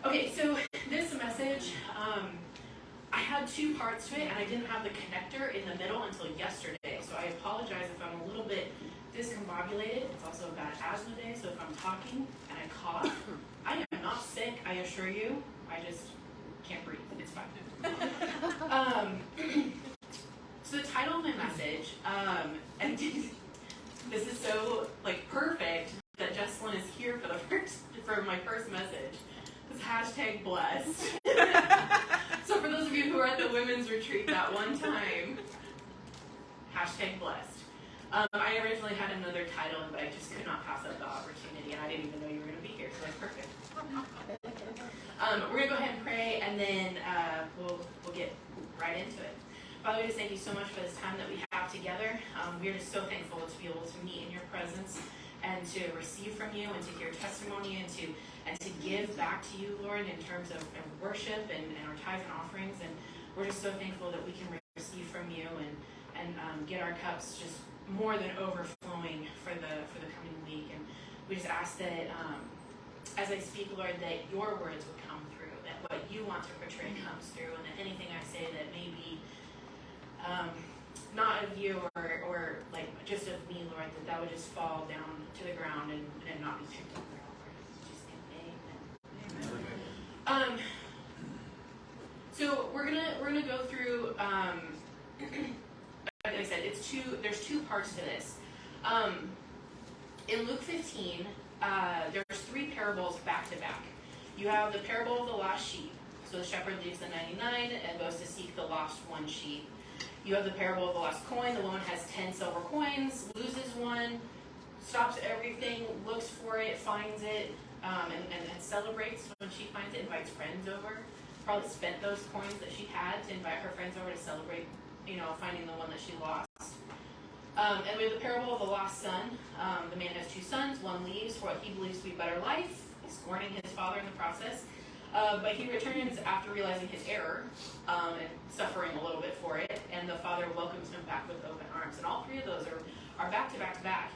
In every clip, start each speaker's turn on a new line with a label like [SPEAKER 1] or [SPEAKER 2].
[SPEAKER 1] Okay, so this message, I had two parts to it, and I didn't have the connector in the middle until yesterday. So I apologize if I'm a little bit discombobulated. It's also a bad asthma day, so if I'm talking and I cough, I am not sick, I assure you. I just can't breathe. It's fine. So the title of my message, and this is so perfect that Jessalyn is here for my first message. It's hashtag blessed. So for those of you who were at the women's retreat that one time, hashtag blessed. I originally had another title, but I just could not pass up the opportunity, and I didn't even know you were going to be here, so that's perfect. We're going to go ahead and pray, and then we'll get right into it. Father, we just thank you so much for this time that we have together. We are just so thankful to be able to meet in your presence and to receive from you and to hear testimony and to give back to you, Lord, in terms of worship and our tithes and offerings. And we're just so thankful that we can receive from you and get our cups just more than overflowing for the coming week. And we just ask that as I speak, Lord, that your words would come through, that what you want to portray comes through, and that anything I say that may be not of you or just of me, Lord, that would just fall down to the ground and not be picked up. Amen. So we're gonna go through. Like I said, there's two parts to this. In Luke 15, there's three parables back to back. You have the parable of the lost sheep. So the shepherd leaves the 99 and goes to seek the lost one sheep. You have the parable of the lost coin. The woman has 10 silver coins, loses one, stops everything, looks for it, finds it, and celebrates when she finds it, invites friends over. Probably spent those coins that she had to invite her friends over to celebrate, finding the one that she lost. And we have the parable of the lost son. The man has two sons. One leaves for what he believes to be better life, scorning his father in the process. But he returns after realizing his error and suffering a little bit for it, and the father welcomes him back with open arms. And all three of those are back to back to back.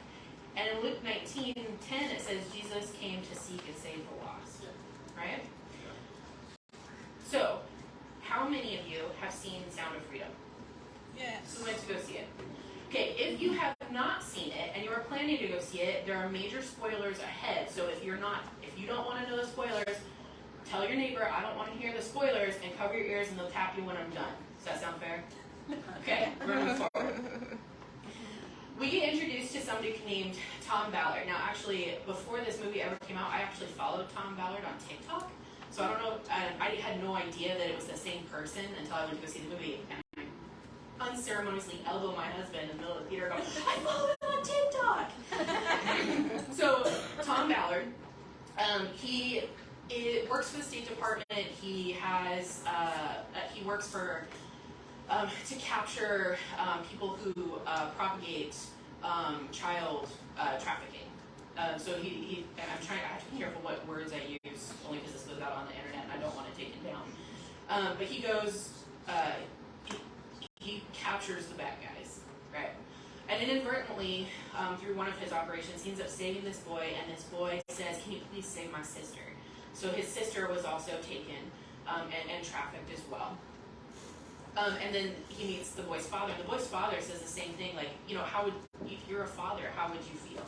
[SPEAKER 1] And in Luke 19:10, it says Jesus came to seek and save the lost. Right? So, how many of you have seen Sound of Freedom?
[SPEAKER 2] Yes.
[SPEAKER 1] Who went to go see it? Okay, if you have not seen it and you are planning to go see it, there are major spoilers ahead. So if you don't want to know the spoilers, tell your neighbor, I don't want to hear the spoilers, and cover your ears and they'll tap you when I'm done. Does that sound fair? Okay, we're moving forward. We get introduced to somebody named Tom Ballard. Now, actually, before this movie ever came out, I actually followed Tom Ballard on TikTok. So I don't know, I had no idea that it was the same person until I went to go see the movie. And I unceremoniously elbow my husband in the middle of the theater going, I follow him on TikTok! So, Tom Ballard, he works for the State Department. He works for to capture people who propagate child trafficking. So I have to be careful what words I use, only because this goes out on the internet and I don't want it taken down. But he goes, he captures the bad guys, right? And inadvertently, through one of his operations, he ends up saving this boy, and this boy says, can you please save my sister? So his sister was also taken and trafficked as well. And then he meets the boy's father. And the boy's father says the same thing, if you're a father, how would you feel?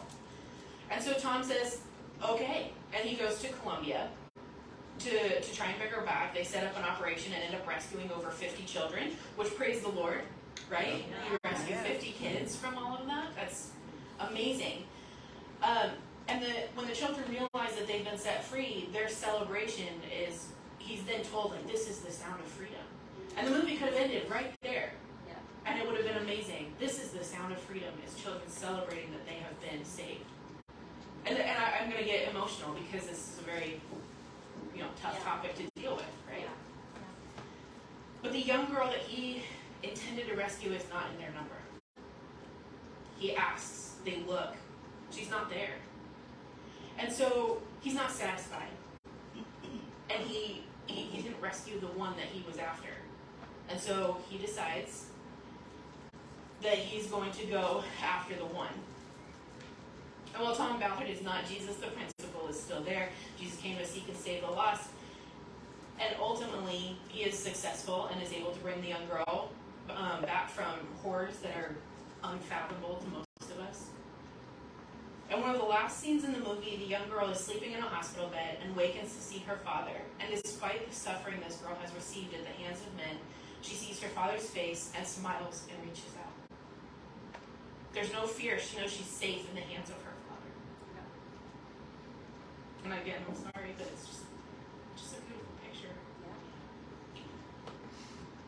[SPEAKER 1] And so Tom says, okay. And he goes to Colombia to try and bring her back. They set up an operation and end up rescuing over 50 children, which, praise the Lord, right? You rescue 50 kids from all of that. That's amazing. And when the children realize that they've been set free, their celebration is, he's then told, this is the sound of freedom. And the movie could have ended right there. Yeah. And it would have been amazing. This is the sound of freedom, is children celebrating that they have been saved. And I'm going to get emotional because this is a very tough topic to deal with, right? Yeah. But the young girl that he intended to rescue is not in their number. He asks, they look, she's not there. And so he's not satisfied. And he didn't rescue the one that he was after. And so he decides that he's going to go after the one. And while Tom Ballard is not Jesus, the principle is still there. Jesus came to seek and save the lost. finally, he is successful and is able to bring the young girl back from horrors that are unfathomable to most of us. And one of the last scenes in the movie, the young girl is sleeping in a hospital bed and wakens to see her father. And despite the suffering this girl has received at the hands of men, she sees her father's face and smiles and reaches out. There's no fear. She knows she's safe in the hands of her father. And again, I'm sorry, but it's just a beautiful picture.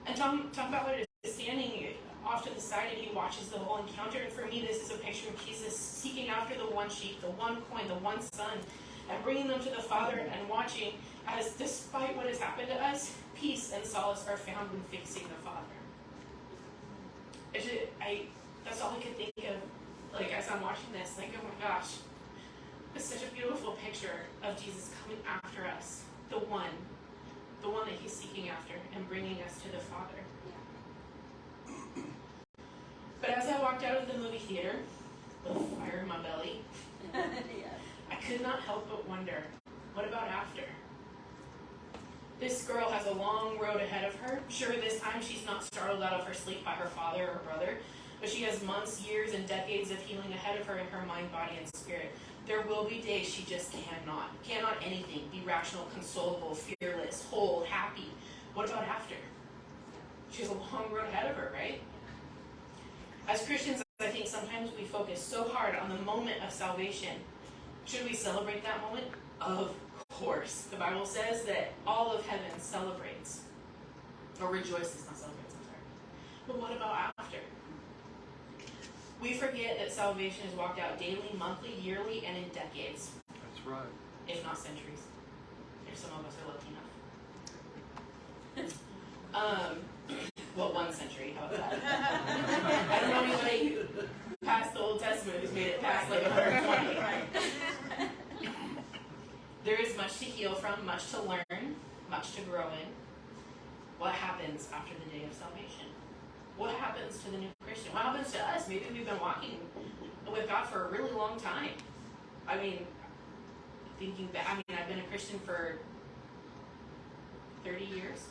[SPEAKER 1] And talk about what it is, standing off to the side and he watches the whole encounter. And for me, this is a picture of Jesus seeking after the one sheep, the one coin, the one son, and bringing them to the Father and watching as, despite what has happened to us, peace and solace are found when facing the Father. That's all I could think of, like, as I'm watching this, like, oh my gosh, it's such a beautiful picture of Jesus coming after us, the one that he's seeking after and bringing us to the Father. But as I walked out of the movie theater with fire in my belly, I could not help but wonder, what about after? This girl has a long road ahead of her. Sure, this time she's not startled out of her sleep by her father or brother, but she has months, years, and decades of healing ahead of her in her mind, body, and spirit. There will be days she just cannot anything be rational, consolable, fearless, whole, happy. What about after? She has a long road ahead of her, right? As Christians, I think sometimes we focus so hard on the moment of salvation. Should we celebrate that moment? Of course. The Bible says that all of heaven celebrates. Or rejoices, not celebrates, I'm sorry. But what about after? We forget that salvation is walked out daily, monthly, yearly, and in decades.
[SPEAKER 2] That's right.
[SPEAKER 1] If not centuries. If some of us are lucky enough. Well, 1 century, how about that? I don't know anybody past the Old Testament who's made it past like 120. There is much to heal from, much to learn, much to grow in. What happens after the day of salvation? What happens to the new Christian? What happens to us? Maybe we've been walking with God for a really long time. I mean, thinking back, I've been a Christian for 30 years.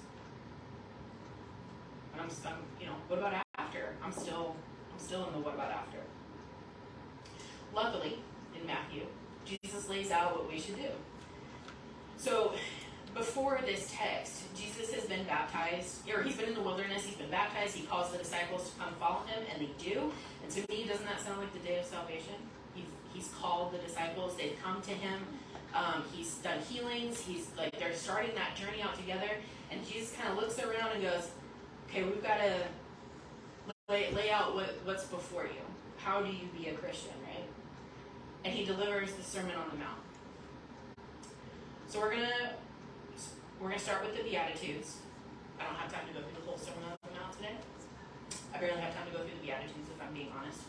[SPEAKER 1] And I'm what about after? I'm still in the what about after. Luckily, in Matthew, Jesus lays out what we should do. So, before this text, Jesus has been baptized, or he's been in the wilderness, he's been baptized, he calls the disciples to come follow him, and they do. And to me, doesn't that sound like the day of salvation? He's called the disciples, they've come to him, he's done healings, they're starting that journey out together, and Jesus kind of looks around and goes, okay, we've got to lay out what's before you. How do you be a Christian, right? And he delivers the Sermon on the Mount. So we're gonna start with the Beatitudes. I don't have time to go through the whole Sermon on the Mount today. I barely have time to go through the Beatitudes, if I'm being honest.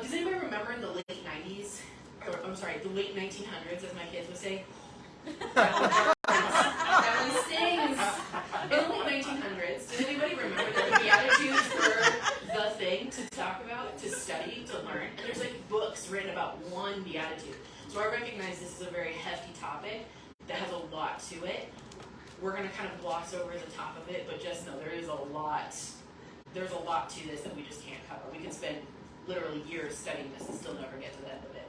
[SPEAKER 1] Does anybody remember in the late 90s, the late 1900s, as my kids would say? That one stings. In the late 1900s, does anybody remember that the Beatitudes were the thing to talk about, to study, to learn? And there's books written about one Beatitude. So I recognize this is a very hefty topic that has a lot to it. We're going to kind of gloss over the top of it, but just know there's a lot to this that we just can't cover. We could spend literally years studying this and still never get to the end of it.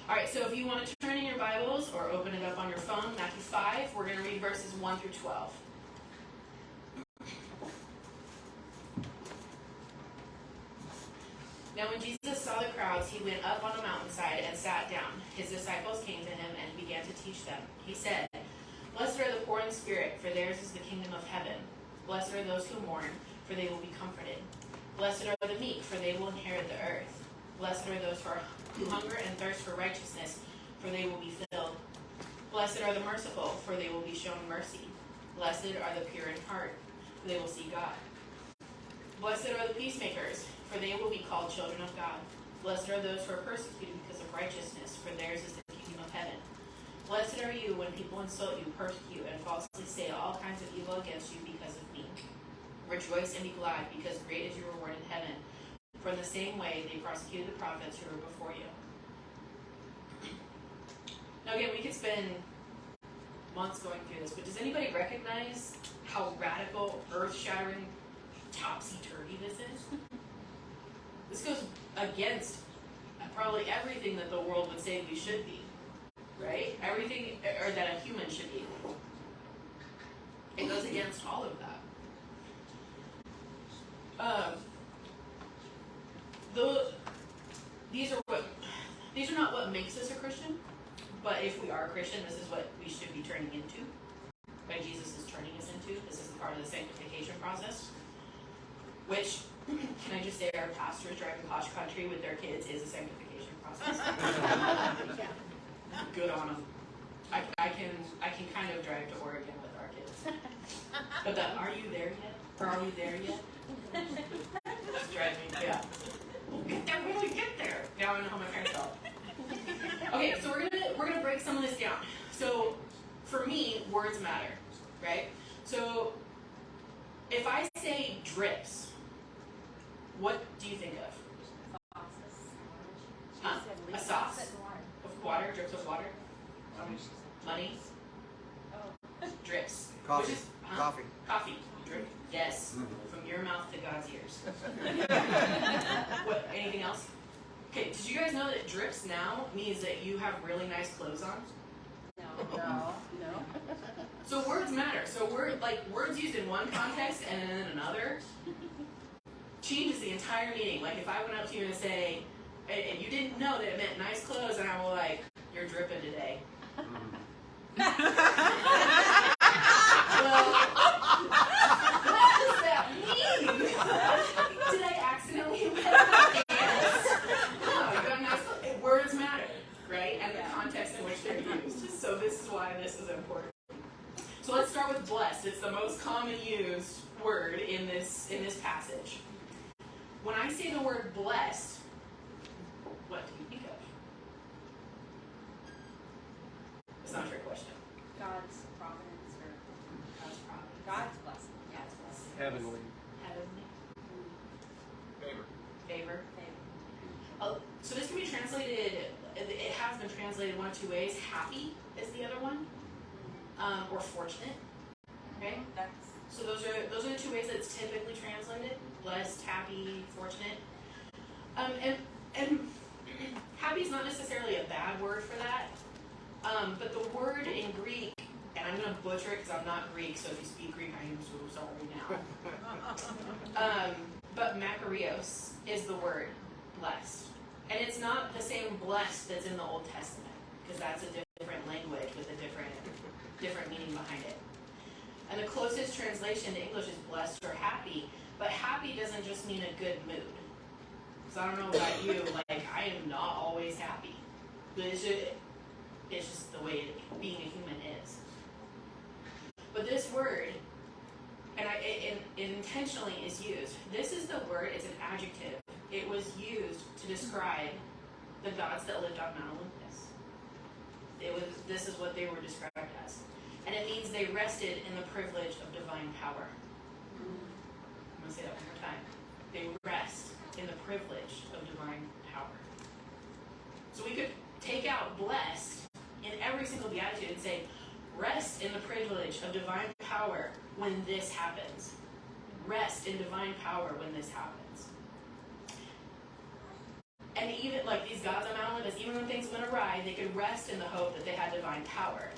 [SPEAKER 1] All right, so if you want to turn in your Bibles or open it up on your phone, Matthew 5, we're going to read verses 1 through 12. Now when Jesus saw the crowds, he went up on a mountainside and sat down. His disciples came to him and he began to teach them. He said, "Blessed are the poor in spirit, for theirs is the kingdom of heaven. Blessed are those who mourn, for they will be comforted. Blessed are the meek, for they will inherit the earth. Blessed are those who hunger and thirst for righteousness, for they will be filled. Blessed are the merciful, for they will be shown mercy. Blessed are the pure in heart, for they will see God. Blessed are the peacemakers, for they will be called children of God. Blessed are those who are persecuted because of righteousness, for theirs is the kingdom of heaven. Blessed are you when people insult you, persecute, and falsely say all kinds of evil against you because of me. Rejoice and be glad, because great is your reward in heaven. For in the same way they persecuted the prophets who were before you." Now again, we could spend months going through this, but does anybody recognize how radical, earth-shattering, topsy-turvy this is? This goes against probably everything that the world would say we should be, right? Everything, or that a human should be. It goes against all of that. These are not what makes us a Christian, but if we are a Christian, this is what we should be turning into. What Jesus is turning us into. This is part of the sanctification process. Which, can I just say, our pastors driving cross country with their kids is a sanctification process. Good on them. I can kind of drive to Oregon with our kids. But are you there yet? Or are we there yet? That's driving me. Yeah. We'll get there when we get there. Now I know how my parents felt. Okay, so we're gonna break some of this down. So for me, words matter, right? So if I say drips, what do you think of? Huh? A sauce? Of water? Drips of water? Money? Drips.
[SPEAKER 2] Coffee.
[SPEAKER 1] Coffee. Coffee. Drip. Yes. From your mouth to God's ears. What? Anything else? Okay, did you guys know that drips now means that you have really nice clothes on?
[SPEAKER 3] No.
[SPEAKER 1] So words matter. So words used in one context and in another changes the entire meaning. Like if I went up to you and say, and you didn't know that it meant nice clothes, and I was like, you're dripping today. Well, what does that mean? Did I accidentally wet my pants? No, you got nice clothes. Words matter, right? And the context in which they're used. So this is why this is important. So let's start with blessed. It's the most common used word in this passage. When I say the word blessed, what do you think of? It's not a trick question.
[SPEAKER 3] God's providence or
[SPEAKER 1] God's providence.
[SPEAKER 3] God's blessing.
[SPEAKER 1] God's blessing.
[SPEAKER 4] Heavenly.
[SPEAKER 1] Heavenly.
[SPEAKER 4] Favor.
[SPEAKER 1] Favor. Oh, so this can be translated, it has been translated one of two ways. Happy is the other one. Or fortunate. Okay? So those are the two ways that it's typically translated. Blessed, happy, fortunate. And happy is not necessarily a bad word for that. But the word in Greek, and I'm going to butcher it because I'm not Greek, so if you speak Greek, I am so sorry now. But makarios is the word blessed. And it's not the same blessed that's in the Old Testament, because that's a different language with a different meaning behind it. And the closest translation to English is blessed or happy, but happy doesn't just mean a good mood. So I don't know about you, like I am not always happy. But it's just the way being a human is. But this word, and it intentionally is used. This is the word, it's an adjective. It was used to describe the gods that lived on Mount Olympus. This is what they were described as. And it means they rested in the privilege of divine power. I'm going to say that one more time. They rest in the privilege of divine power. So we could take out blessed in every single beatitude and say, rest in the privilege of divine power when this happens. Rest in divine power when this happens. And even like these gods on Mount Olympus, even when things went awry, they could rest in the hope that they had divine power.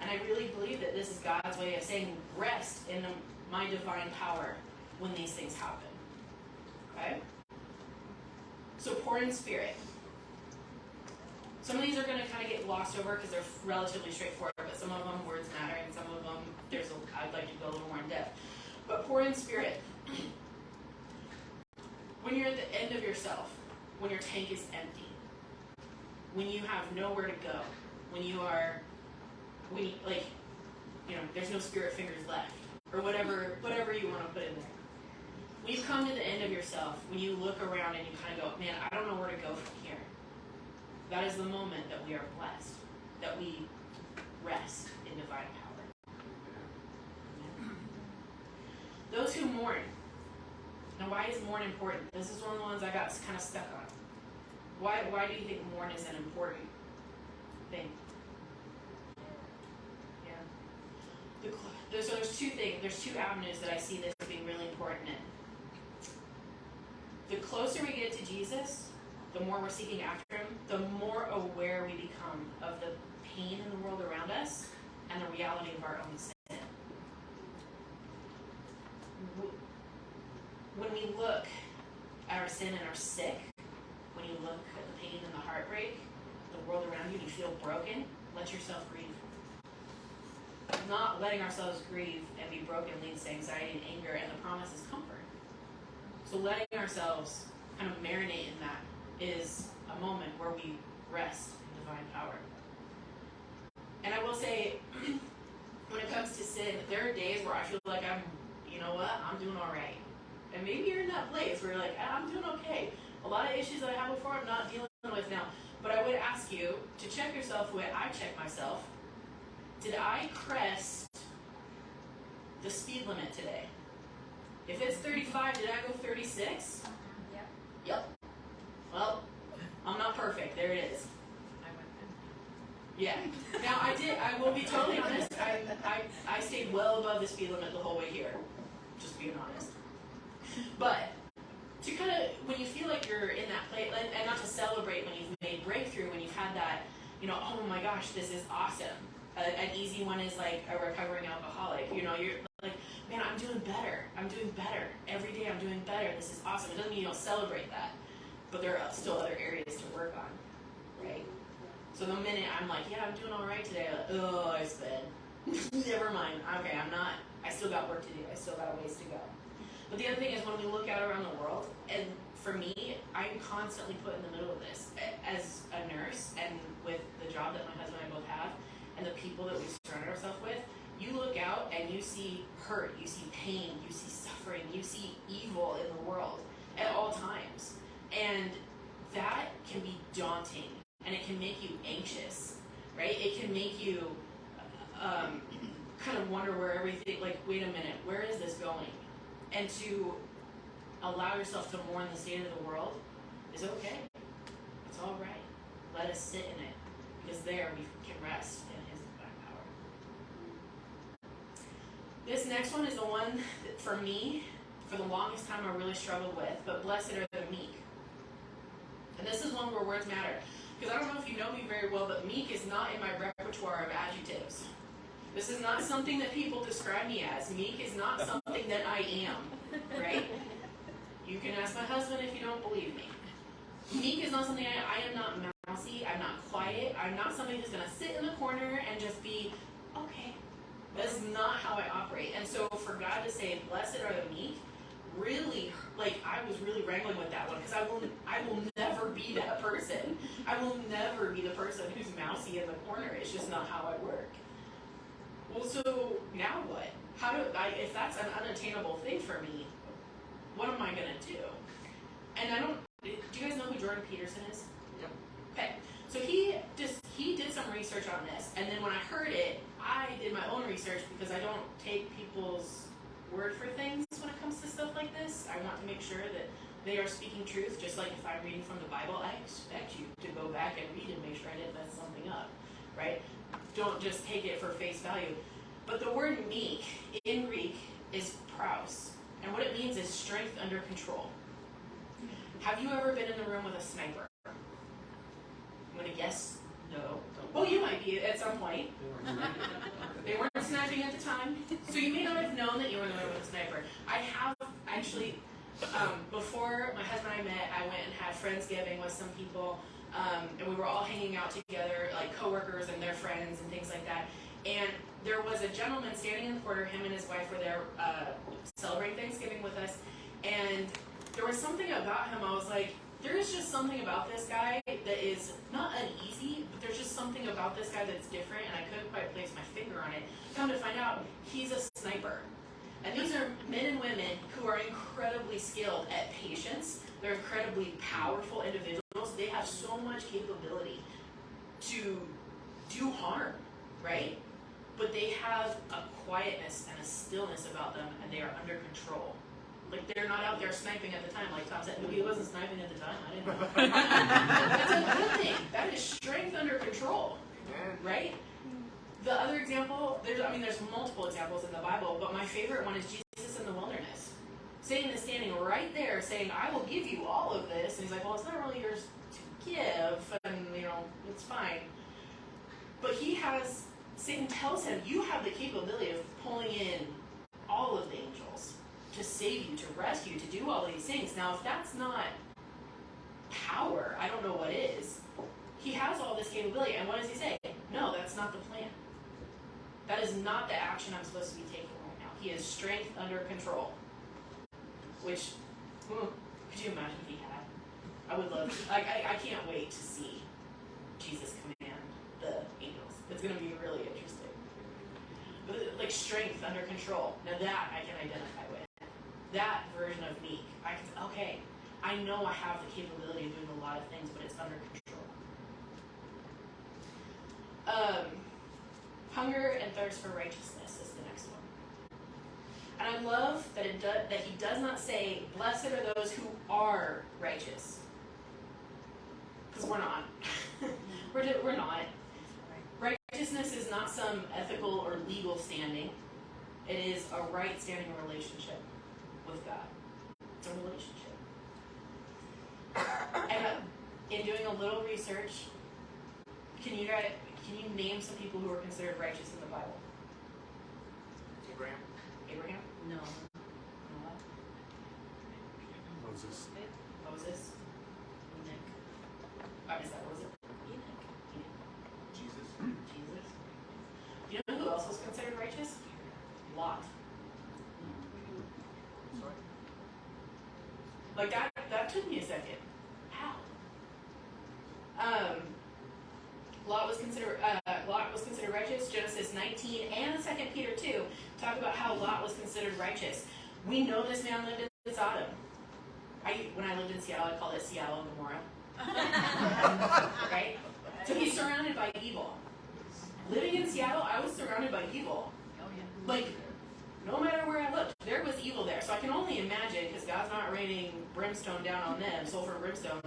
[SPEAKER 1] And I really believe that this is God's way of saying, rest in my divine power when these things happen. Okay? So poor in spirit. Some of these are going to kind of get glossed over because they're relatively straightforward, but some of them words matter, and some of them I'd like to go a little more in depth. But poor in spirit. When you're at the end of yourself, when your tank is empty, when you have nowhere to go, there's no spirit fingers left, or whatever you want to put in there. When you come to the end of yourself, when you look around and you kind of go, man, I don't know where to go from here. That is the moment that we are blessed, that we rest in divine power. Those who mourn. Now, why is mourn important? This is one of the ones I got kind of stuck on. Why do you think mourn is an important thing? Yeah. there's two things, there's two avenues that I see this being really important in. The closer we get to Jesus, the more we're seeking after him, the more aware we become of the pain in the world around us and the reality of our own sin. When we look at our sin and are sick, when you look at the pain and the heartbreak, the world around you, and you feel broken, let yourself grieve. Not letting ourselves grieve and be broken leads to anxiety and anger, and the promise is comfort. So letting ourselves kind of marinate in that is a moment where we rest in divine power. And I will say, when it comes to sin, there are days where I feel like I'm doing all right. And maybe you're in that place where you're like, I'm doing okay. A lot of issues that I had before I'm not dealing with now. But I would ask you to check yourself the way I check myself. Did I crest the speed limit today? If it's 35, did I go 36? Yep. Well, I'm not perfect. There it is. Yeah. Now I will be totally honest, I stayed well above the speed limit the whole way here. Just being honest. But to kind of, when you feel like you're in that place, and not to celebrate when you've made breakthrough, when you've had that, oh my gosh, this is awesome. An easy one is like a recovering alcoholic. You're like, man, I'm doing better. Every day I'm doing better. This is awesome. It doesn't mean you don't celebrate that. But there are still other areas to work on, right? So the minute I'm like, yeah, I'm doing all right today, I sped. Never mind. Okay, I still got work to do. I still got a ways to go. But the other thing is when we look out around the world, and for me, I'm constantly put in the middle of this. As a nurse and with the job that my husband and I both have, and the people that we surround ourselves with, you look out and you see hurt, you see pain, you see suffering, you see evil in the world at all times. And that can be daunting, and it can make you anxious, right? It can make you kind of wonder where everything, like, wait a minute, where is this going? And to allow yourself to mourn the state of the world is okay. It's all right. Let us sit in it, because there we can rest in his divine power. This next one is the one that, for me, for the longest time I really struggled with, but blessed are the meek. And this is one where words matter. Because I don't know if you know me very well, but meek is not in my repertoire of adjectives. This is not something that people describe me as. Meek is not something that I am, right? You can ask my husband if you don't believe me. Meek is not something I am not mousy, I'm not quiet, I'm not somebody who's going to sit in the corner and just be, okay. That's not how I operate. And so for God to say, blessed are the meek, really, I was really wrangling with that one, because I will never be that person. I will never be the person who's mousy in the corner. It's just not how I work. Well, so now what? If that's an unattainable thing for me, what am I going to do? And do you guys know who Jordan Peterson is?
[SPEAKER 4] Yep.
[SPEAKER 1] Okay, so he did some research on this, and then when I heard it, I did my own research, because I don't take people's word for things when it comes to stuff like this. I want to make sure that they are speaking truth, just like if I'm reading from the Bible, I expect you to go back and read and make sure I didn't mess something up, right? Don't just take it for face value. But the word meek in Greek is praus, and what it means is strength under control. Have you ever been in the room with a sniper? I'm going to guess no. Well, you might be at some point. They weren't sniping at the time, so you may not have known that you were in the room with a sniper. I have actually, before my husband and I met, I went and had Friendsgiving with some people, and we were all hanging out together, like coworkers and their friends and things like that. And there was a gentleman standing in the corner. Him and his wife were there celebrating Thanksgiving with us, and there was something about him. I was like, there is just something about this guy that is not uneasy, but there's just something about this guy that's different, and I couldn't quite place my finger on it. Come to find out, he's a sniper. And these are men and women who are incredibly skilled at patience. They're incredibly powerful individuals. They have so much capability to do harm, right? But they have a quietness and a stillness about them, and they are under control. Like, they're not out there sniping at the time, like Tom said. He wasn't sniping at the time. I didn't know. That's a good thing. That is strength under control, right? The other example, there's multiple examples in the Bible, but my favorite one is Jesus in the wilderness. Satan is standing right there saying, I will give you all of this. And he's like, well, it's not really yours to give, and, it's fine. But Satan tells him, you have the capability of pulling in all of the angels to save you, to rescue you, to do all of these things. Now, if that's not power, I don't know what is. He has all this capability, and what does he say? No, that's not the plan. That is not the action I'm supposed to be taking right now. He has strength under control. Which, could you imagine if he had? I would love, I can't wait to see Jesus command the angels. It's going to be really interesting. But, like, strength under control. Now that I can identify with. That version of me. I can say, okay, I know I have the capability of doing a lot of things, but it's under control. Hunger and thirst for righteousness is the next one. And I love that that he does not say, blessed are those who are righteous. Because we're not. we're not. Righteousness is not some ethical or legal standing. It is a right standing relationship with God. It's a relationship. And in doing a little research, can you name some people who are considered righteous in the Bible? Abraham?
[SPEAKER 3] No.
[SPEAKER 1] Noah?
[SPEAKER 2] Moses.
[SPEAKER 1] Moses?
[SPEAKER 3] Enoch.
[SPEAKER 1] Is that what was it?
[SPEAKER 3] Enoch.
[SPEAKER 4] Jesus.
[SPEAKER 1] Jesus? You know who else was considered righteous? Lot.
[SPEAKER 4] Sorry.
[SPEAKER 1] Like that took me a second. How? Lot was considered righteous. Genesis 19 and 2 Peter 2 talk about how Lot was considered righteous. We know this man lived in Sodom. When I lived in Seattle, I called it Seattle and Gomorrah. Right? So he's surrounded by evil. Living in Seattle, I was surrounded by evil.
[SPEAKER 3] Oh, yeah.
[SPEAKER 1] Like, no matter where I looked, there was evil there. So I can only imagine, because God's not raining brimstone down on them, sulfur and brimstone.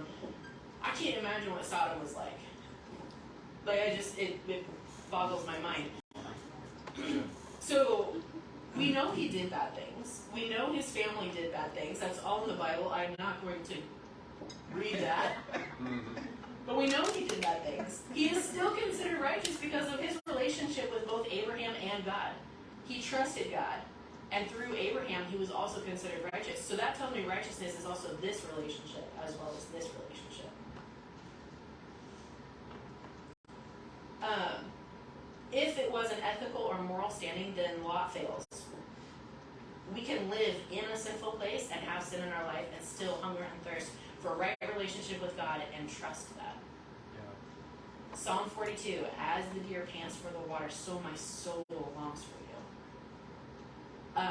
[SPEAKER 1] I can't imagine what Sodom was like. Like, it boggles my mind. So, we know he did bad things. We know his family did bad things. That's all in the Bible. I'm not going to read that. But we know he did bad things. He is still considered righteous because of his relationship with both Abraham and God. He trusted God. And through Abraham, he was also considered righteous. So that tells me righteousness is also this relationship as well as this relationship. If it was an ethical or moral standing, then Lot fails. We can live in a sinful place and have sin in our life and still hunger and thirst for a right relationship with God and trust that.
[SPEAKER 2] Yeah.
[SPEAKER 1] Psalm 42, as the deer pants for the water, so my soul longs for you.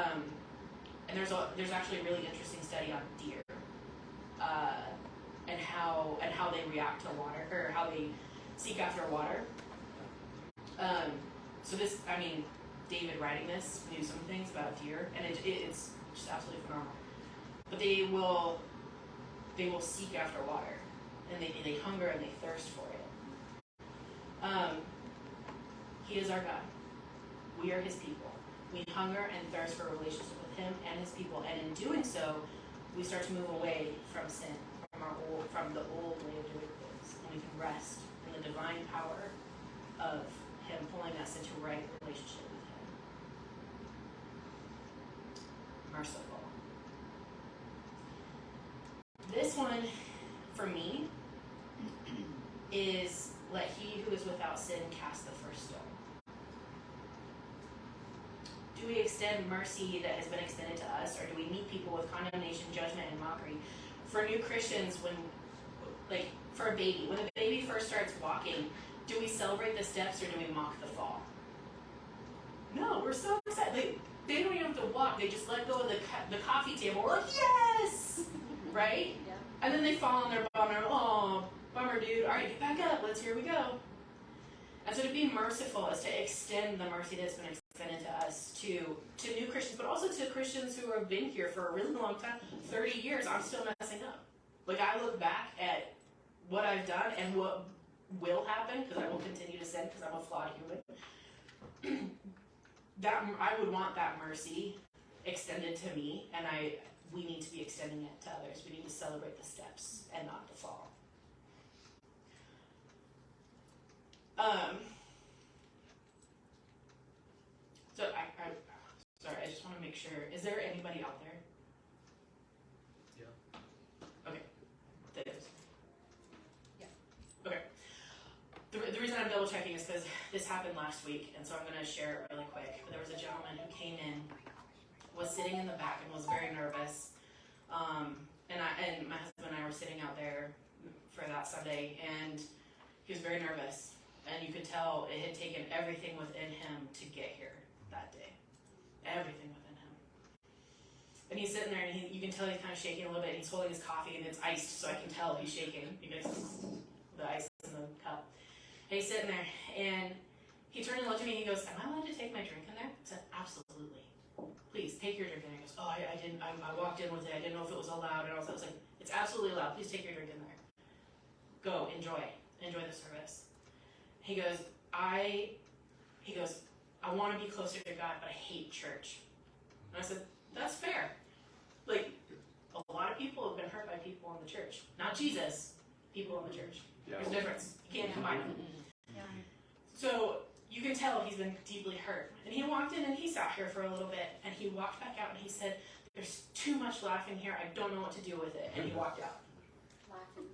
[SPEAKER 1] And there's actually a really interesting study on deer and how they react to water, or how they seek after water. So this, David writing this knew some things about deer, and it's just absolutely phenomenal. But they will seek after water, and they hunger and they thirst for it. He is our God. We are his people. We hunger and thirst for a relationship with him and his people, and in doing so, we start to move away from sin, from the old way of doing things, and we can rest in the divine power of him pulling us into a right relationship with him. Merciful. This one, for me, is let he who is without sin cast the first stone. Do we extend mercy that has been extended to us, or do we meet people with condemnation, judgment, and mockery? For new Christians, for a baby, when the baby first starts walking, do we celebrate the steps or do we mock the fall? No, we're so excited. They don't even have to walk. They just let go of the coffee table. We're like, yes! Right?
[SPEAKER 3] Yeah.
[SPEAKER 1] And then they fall on their bum and oh, bummer, dude. All right, get back up. Here we go. And so to be merciful is to extend the mercy that's been extended to us to new Christians, but also to Christians who have been here for a really long time. 30 years, I'm still messing up. I look back at what I've done and what will happen, because I will continue to sin because I'm a flawed human. that I would want that mercy extended to me, and we need to be extending it to others. We need to celebrate the steps and not the fall. So sorry, I just want to make sure. Is there anybody out there?
[SPEAKER 2] Yeah.
[SPEAKER 1] Okay. There is.
[SPEAKER 3] Yeah.
[SPEAKER 1] Okay. The reason I'm double checking is because this happened last week, and so I'm going to share it really quick. But there was a gentleman who came in, was sitting in the back, and was very nervous. And my husband and I were sitting out there for that Sunday, and he was very nervous. And you could tell it had taken everything within him to get here that day. Everything within him. And he's sitting there, and you can tell he's kind of shaking a little bit, and he's holding his coffee, and it's iced, so I can tell he's shaking because the ice is in the cup. And he's sitting there, and he turned and looked at me, and he goes, "Am I allowed to take my drink in there?" I said, "Absolutely. Please, take your drink in there." He goes, "Oh, I didn't, I walked in with it, I didn't know if it was allowed," and I was like, "It's absolutely allowed, please take your drink in there. Go, enjoy the service." He goes, I want to be closer to God, but I hate church. And I said, "That's fair. Like, a lot of people have been hurt by people in the church. Not Jesus, people in the church. There's a difference. You can't combine them."
[SPEAKER 3] Yeah.
[SPEAKER 1] So you can tell he's been deeply hurt. And he walked in and he sat here for a little bit, and he walked back out and he said, "There's too much laughing here. I don't know what to do with it." And he walked out.
[SPEAKER 3] Laughing.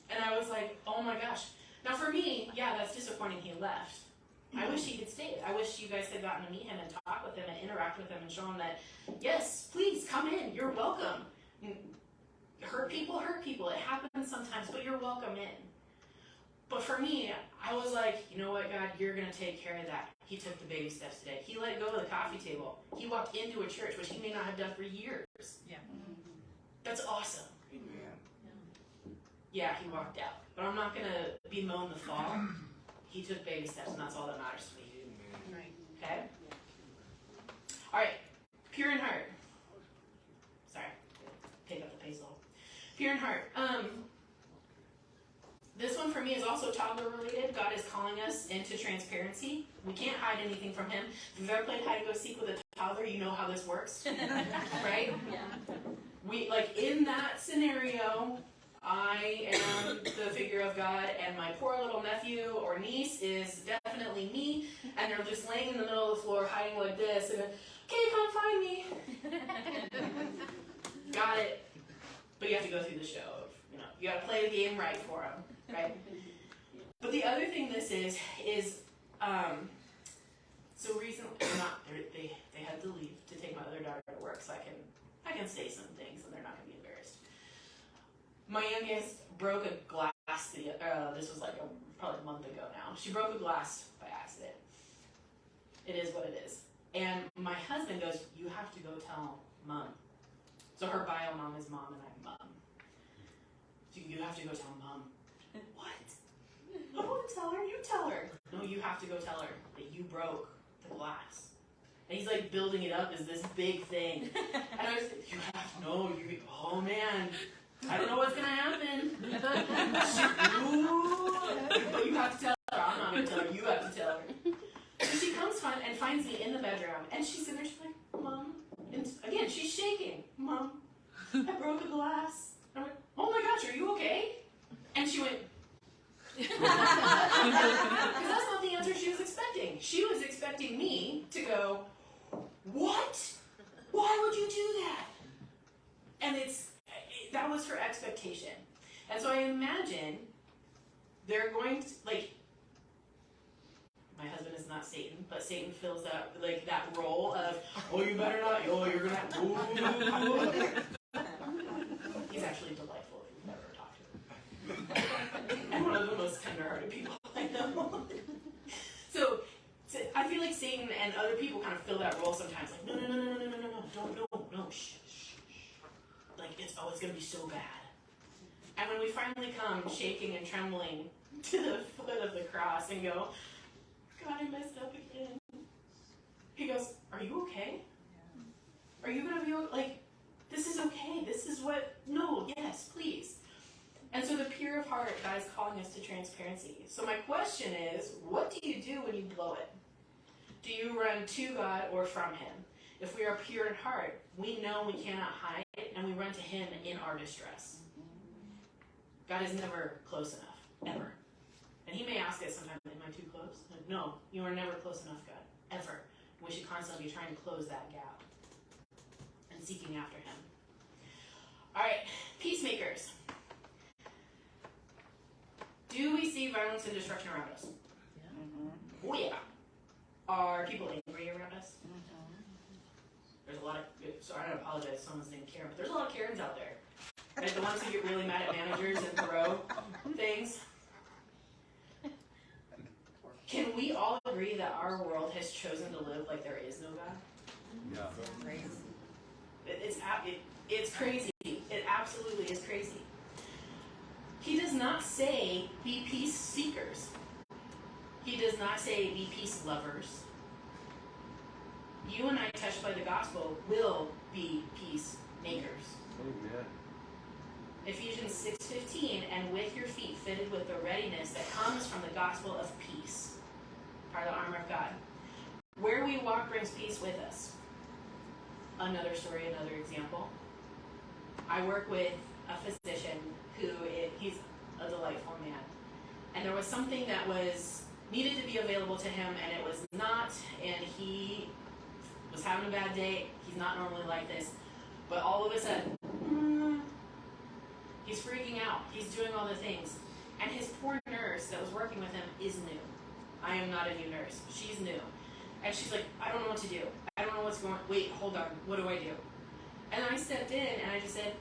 [SPEAKER 1] And I was like, oh my gosh. Now for me, yeah, that's disappointing he left. I wish he had stayed. I wish you guys had gotten to meet him and talk with him and interact with him and show him that, yes, please come in. You're welcome. Hurt people. It happens sometimes, but you're welcome in. But for me, I was like, you know what, God, you're going to take care of that. He took the baby steps today. He let go of the coffee table. He walked into a church, which he may not have done for years.
[SPEAKER 3] Yeah.
[SPEAKER 1] That's awesome.
[SPEAKER 4] Amen.
[SPEAKER 1] Yeah, he walked out. But I'm not going to bemoan the fall. He took baby steps, and that's all that matters to me.
[SPEAKER 4] Amen.
[SPEAKER 3] Right.
[SPEAKER 1] Okay? All right. Pure in heart. Sorry. Pick up the pace a little. Pure in heart. This one for me is also toddler related. God is calling us into transparency. We can't hide anything from him. If you've ever played hide and go seek with a toddler, you know how this works. Right?
[SPEAKER 3] Yeah.
[SPEAKER 1] We, like, in that scenario, I am the figure of God, and my poor little nephew or niece is definitely me, and they're just laying in the middle of the floor hiding like this, and, "Okay, come find me." Got it. But you have to go through the show of, you got to play the game right for them, right? But the other thing this is so recently, they had to leave to take my other daughter to work, so I can say some things, and they're not going to be embarrassed. My youngest broke a glass. This was like probably a month ago now. She broke a glass by accident. It is what it is. And my husband goes, "You have to go tell Mom." So her bio mom is Mom, and I'm Mom. So you have to go tell Mom. What? I don't want to tell her. You tell her. No, you have to go tell her that you broke the glass. And he's like building it up as this big thing. And I was like, oh man. I don't know what's going to happen. But you have to tell her. I'm not going to tell her. You have to tell her. So she comes and finds me in the bedroom. And she's sitting there. She's like, "Mom." And again, she's shaking. "Mom, I broke a glass." I'm like, "Oh my gosh, are you okay?" And she went, because that's not the answer she was expecting. She was expecting me to go, "What? Why would you do that?" And that was her expectation. And so I imagine they're going to, like, my husband is not Satan, but Satan fills that role of, "Oh, you better not, you're gonna have to." He's actually delightful if you've never talked to him. And one of the most tender-hearted people I know. So I feel like Satan and other people kind of fill that role sometimes. Like, no, shh. Like, it's gonna be so bad. And when we finally come shaking and trembling to the foot of the cross and go, "God, I messed up again." He goes, "Are you okay? Are you gonna be okay? Like, this is okay. This is what, no, yes, please." And so the pure of heart, God is calling us to transparency. So my question is, what do you do when you blow it? Do you run to God or from Him? If we are pure in heart, we know we cannot hide, and we run to Him in our distress. God is never close enough, ever. And He may ask us sometimes, am I too close? Like, no, you are never close enough, God, ever. We should constantly be trying to close that gap and seeking after Him. All right, peacemakers. Do we see violence and destruction around us?
[SPEAKER 3] Yeah.
[SPEAKER 1] Oh yeah. Are people angry around us? There's a lot of, so I apologize if someone's named Karen, but there's a lot of Karens out there. Right? The ones who get really mad at managers and throw things. Can we all agree that our world has chosen to live like there is no God?
[SPEAKER 2] Yeah.
[SPEAKER 3] Crazy.
[SPEAKER 1] It's crazy. It absolutely is crazy. He does not say be peace seekers. He does not say be peace lovers. You and I, touched by the gospel, will be peacemakers.
[SPEAKER 2] Amen.
[SPEAKER 1] Ephesians 6:15, and with your feet fitted with the readiness that comes from the gospel of peace. Part of the armor of God. Where we walk brings peace with us. Another story, another example. I work with a physician he's a delightful man. And there was something that was needed to be available to him, and it was not, and he was having a bad day. He's not normally like this. But all of a sudden, he's freaking out. He's doing all the things. And his poor nurse that was working with him is new. I am not a new nurse. She's new. And she's like, I don't know what to do. I don't know what's going on. Wait, hold on. What do I do? And I stepped in and I just said,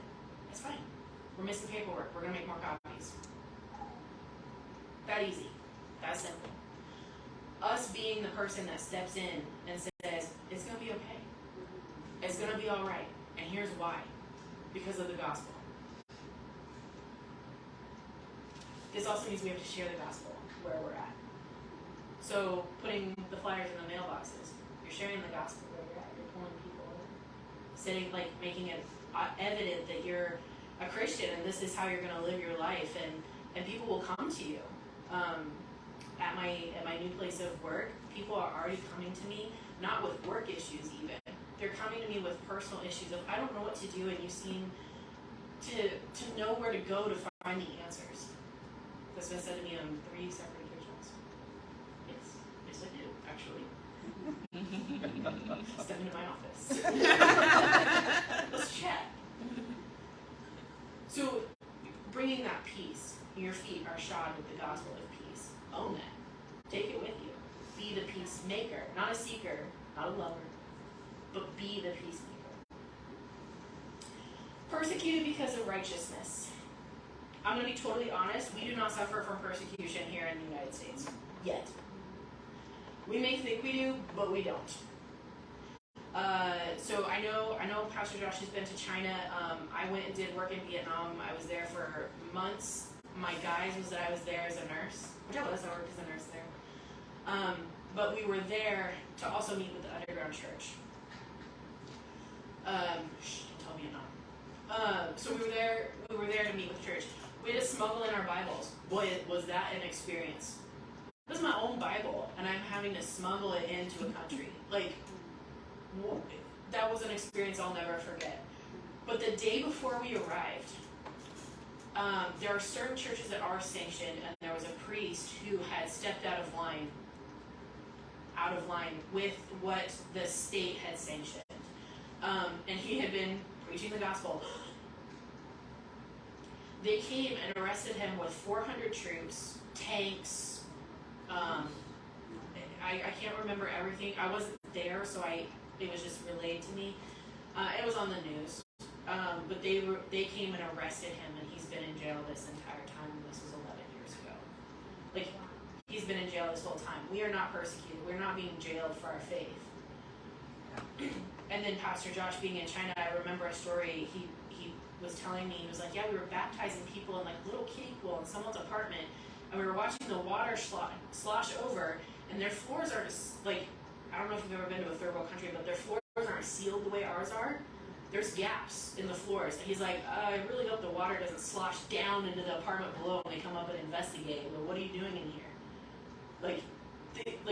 [SPEAKER 1] it's fine. We're missing paperwork. We're going to make more copies. That easy. That simple. Us being the person that steps in and says, it's going to be okay. It's going to be all right. And here's why. Because of the gospel. This also means we have to share the gospel where we're at. So putting the flyers in the mailboxes, you're sharing the gospel where you're at. You're pulling people in. Sitting, like, making it evident that you're a Christian and this is how you're going to live your life, and people will come to you. At my new place of work, people are already coming to me, not with work issues even. They're coming to me with personal issues of, I don't know what to do, and you seem to know where to go to find the answers. That's been said to me on 3 separate occasions. Yes, I do, actually. Step into my office. Let's chat. So, bringing that peace, your feet are shod with the gospel of peace. Own that. Take it with you. Be the peacemaker, not a seeker, not a lover, but be the peacemaker. Persecuted because of righteousness. I'm going to be totally honest. We do not suffer from persecution here in the United States. Yet. We may think we do, but we don't. So I know Pastor Josh has been to China. I went and did work in Vietnam. I was there for months. My guise was that I was there as a nurse, which I was. I worked as a nurse there. But we were there to also meet with the underground church. Don't tell Vietnam. So we were there to meet with church. We had to smuggle in our Bibles. Boy, was that an experience. This is my own Bible, and I'm having to smuggle it into a country. Like, that was an experience I'll never forget. But the day before we arrived, there are certain churches that are sanctioned, and there was a priest who had stepped out of line with what the state had sanctioned. And he had been preaching the gospel. They came and arrested him with 400 troops, tanks. I can't remember everything. I wasn't there, so it was just relayed to me. It was on the news. But they came and arrested him, and he's been in jail this entire time, and this was 11 years ago. Like, he's been in jail this whole time. We are not persecuted. We're not being jailed for our faith. And then Pastor Josh being in China, I remember a story he was telling me. He was like, yeah, we were baptizing people in like little kiddie pool in someone's apartment, and we were watching the water slosh over, and their floors are just like, I don't know if you've ever been to a third world country, but their floors aren't sealed the way ours are. there's gaps in the floors. And he's like, I really hope the water doesn't slosh down into the apartment below when they come up and investigate. Well, what are you doing in here? Like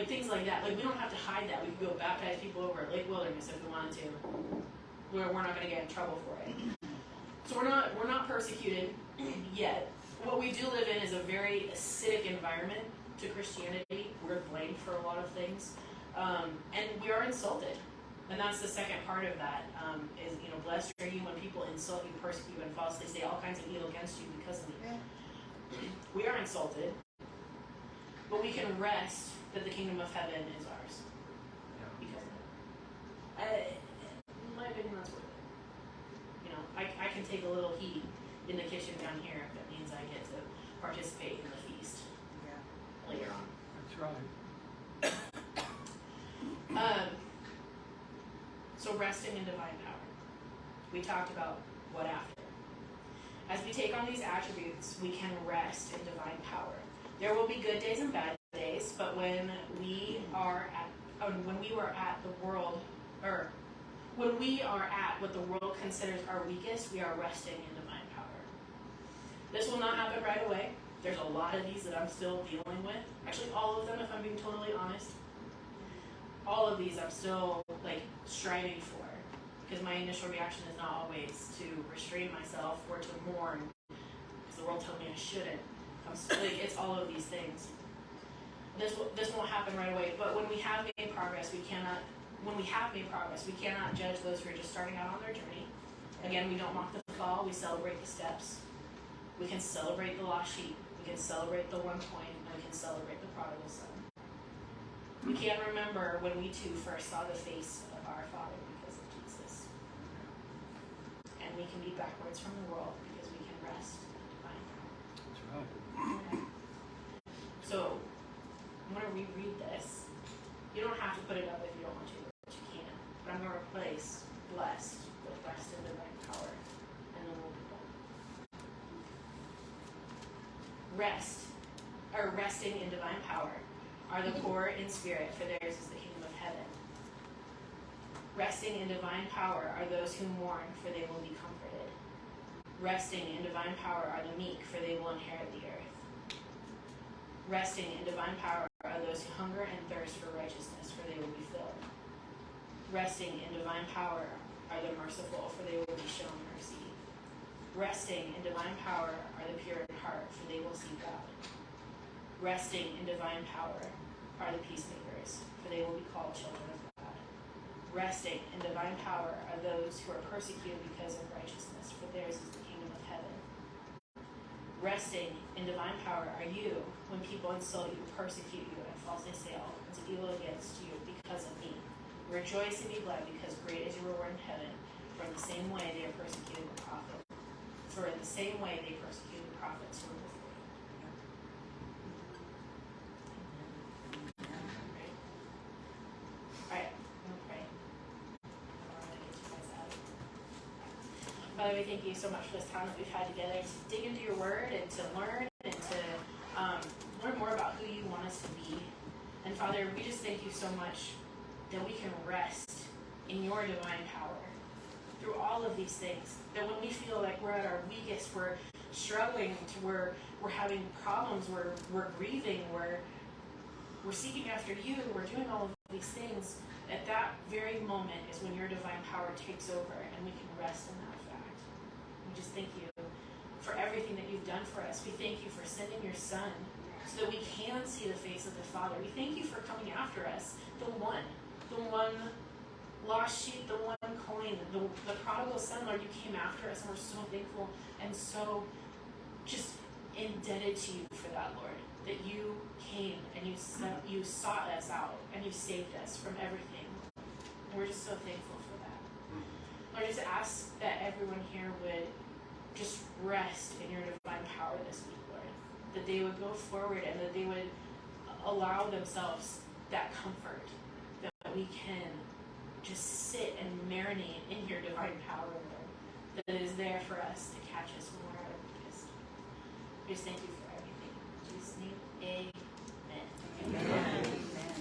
[SPEAKER 1] things like that. Like, we don't have to hide that. We can go baptize people over at Lake Wilderness if we wanted to. We're not going to get in trouble for it. So we're not persecuted yet. What we do live in is a very acidic environment to Christianity. We're blamed for a lot of things, and we are insulted. And that's the second part of that. Is, you know, blessed are you when people insult you, persecute you, and falsely say all kinds of evil against you because of me.
[SPEAKER 3] Yeah.
[SPEAKER 1] We are insulted, but we can rest that the kingdom of heaven is ours because of it. In my opinion, that's worth it. You know, I can take a little heat in the kitchen down here if it means I get to participate in the feast later on.
[SPEAKER 2] That's right.
[SPEAKER 1] So resting in divine power. We talked about what after. As we take on these attributes, we can rest in divine power. There will be good days and bad days, but when we are at what the world considers our weakest, we are resting in divine power. This will not happen right away. There's a lot of these that I'm still dealing with. Actually, all of them, if I'm being totally honest. All of these I'm still striving for, because my initial reaction is not always to restrain myself or to mourn, because the world told me I shouldn't. It's all of these things. This won't happen right away, but when we have made progress, we cannot judge those who are just starting out on their journey. Again, we don't mock the fall, we celebrate the steps. We can celebrate the lost sheep, we can celebrate the 1 coin, and we can celebrate the prodigal son. We can remember when we too first saw the face of our Father because of Jesus. And we can be backwards from the world because we can rest in divine power.
[SPEAKER 2] That's right.
[SPEAKER 1] So, I'm going to reread this. You don't have to put it up if you don't want to, but you can. But I'm going to replace blessed with rest in divine power. And then we'll be done. Resting in divine power are the poor in spirit, for theirs is the kingdom of heaven. Resting in divine power are those who mourn, for they will be comforted. Resting in divine power are the meek, for they will inherit the earth. Resting in divine power are those who hunger and thirst for righteousness, for they will be filled. Resting in divine power are the merciful, for they will be shown mercy. Resting in divine power are the pure in heart, for they will see God. Resting in divine power are the peacemakers, for they will be called children of God. Resting in divine power are those who are persecuted because of righteousness, for theirs is the kingdom of heaven. Resting in divine power are you when people insult you, persecute you, and falsely say all kinds of evil against you because of me. Rejoice and be glad, because great is your reward in heaven, for in the same way they are persecuted the prophets. For in the same way they persecuted the prophets who were before you. Alright, I'm going to pray. I want to get you guys out. Father, we thank you so much for this time that we've had together to dig into your word and to learn and to learn more about who you want us to be. And Father, we just thank you so much that we can rest in your divine power through all of these things. That when we feel like we're at our weakest, we're struggling, we're having problems, we're grieving, we're seeking after you, we're doing all of these things, at that very moment is when your divine power takes over and we can rest in that fact. We just thank you for everything that you've done for us. We thank you for sending your son so that we can see the face of the Father. We thank you for coming after us, the one lost sheep, the 1 coin, the prodigal son. Lord, you came after us, and we're so thankful and so just indebted to you for that, Lord, that you came and you sought us out and you saved us from everything. And we're just so thankful for that. Lord, I just ask that everyone here would just rest in your divine power this week, Lord, that they would go forward and that they would allow themselves that comfort, that we can just sit and marinate in your divine power, Lord, that is there for us to catch us when we're at our weakest. We just thank you for everything. In Jesus' name, amen.